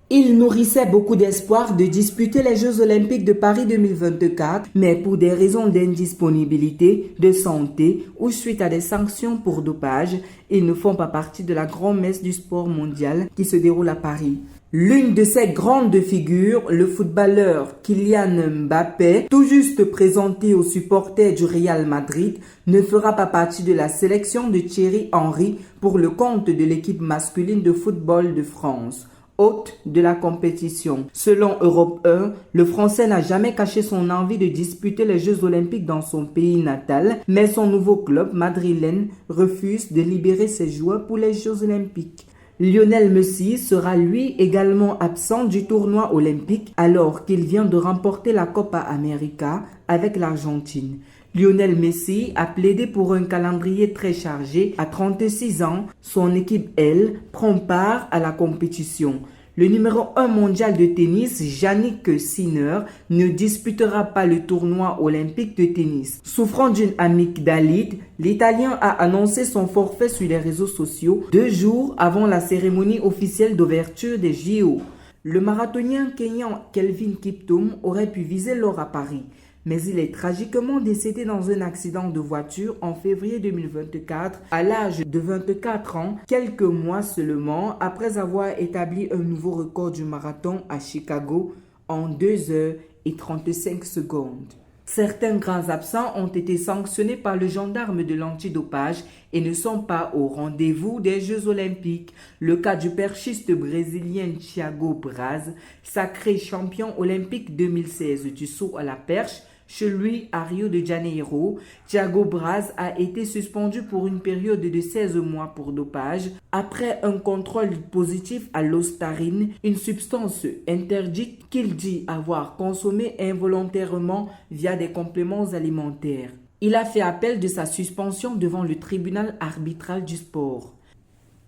Il nourrissait beaucoup d'espoir de disputer les Jeux Olympiques de Paris 2024, mais pour des raisons d'indisponibilité, de santé ou suite à des sanctions pour dopage, ils ne font pas partie de la grand-messe du sport mondial qui se déroule à Paris. L'une de ces grandes figures, le footballeur Kylian Mbappé, tout juste présenté aux supporters du Real Madrid, ne fera pas partie de la sélection de Thierry Henry pour le compte de l'équipe masculine de football de France, hôte de la compétition. Selon Europe 1, le Français n'a jamais caché son envie de disputer les Jeux Olympiques dans son pays natal, mais son nouveau club madrilène refuse de libérer ses joueurs pour les Jeux Olympiques. Lionel Messi sera lui également absent du tournoi olympique alors qu'il vient de remporter la Copa América avec l'Argentine. Lionel Messi a plaidé pour un calendrier très chargé. À 36 ans, son équipe, elle, prend part à la compétition. Le numéro 1 mondial de tennis, Jannik Sinner, ne disputera pas le tournoi olympique de tennis. Souffrant d'une amygdalite, l'Italien a annoncé son forfait sur les réseaux sociaux 2 jours avant la cérémonie officielle d'ouverture des JO. Le marathonien kényan Kelvin Kiptum aurait pu viser l'or à Paris, mais il est tragiquement décédé dans un accident de voiture en février 2024 à l'âge de 24 ans, quelques mois seulement après avoir établi un nouveau record du marathon à Chicago en 2h35. Certains grands absents ont été sanctionnés par le gendarme de l'antidopage et ne sont pas au rendez-vous des Jeux Olympiques. Le cas du perchiste brésilien Thiago Braz, sacré champion olympique 2016 du saut à la perche, chez lui, à Rio de Janeiro, Thiago Braz a été suspendu pour une période de 16 mois pour dopage après un contrôle positif à l'ostarine, une substance interdite qu'il dit avoir consommée involontairement via des compléments alimentaires. Il a fait appel de sa suspension devant le tribunal arbitral du sport.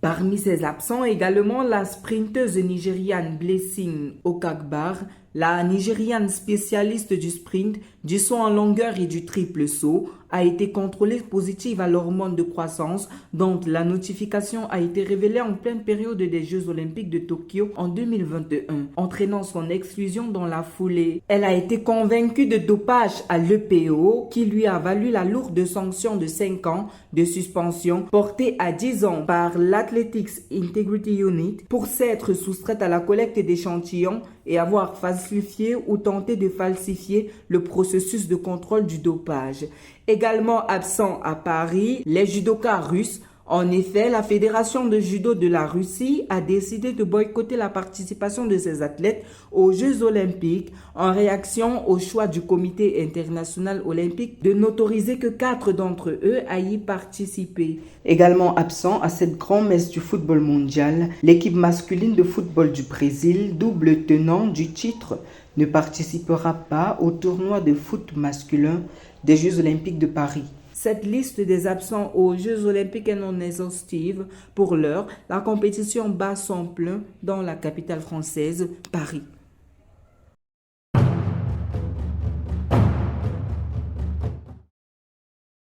Parmi ses absents également la sprinteuse nigériane Blessing Okagbar, la nigériane spécialiste du sprint, du saut en longueur et du triple saut, a été contrôlée positive à l'hormone de croissance dont la notification a été révélée en pleine période des Jeux Olympiques de Tokyo en 2021, entraînant son exclusion dans la foulée. Elle a été convaincue de dopage à l'EPO qui lui a valu la lourde sanction de 5 ans de suspension portée à 10 ans par l'Athletics Integrity Unit pour s'être soustraite à la collecte d'échantillons et avoir falsifié ou tenté de falsifier le processus de contrôle du dopage. Également absent à Paris, les judokas russes. En effet, la Fédération de judo de la Russie a décidé de boycotter la participation de ses athlètes aux Jeux Olympiques en réaction au choix du Comité international olympique de n'autoriser que 4 d'entre eux à y participer. Également absent à cette grand-messe du football mondial, l'équipe masculine de football du Brésil, double tenant du titre, ne participera pas au tournoi de foot masculin des Jeux Olympiques de Paris. Cette liste des absents aux Jeux Olympiques est non exhaustive. Pour l'heure, la compétition bat son plein dans la capitale française, Paris.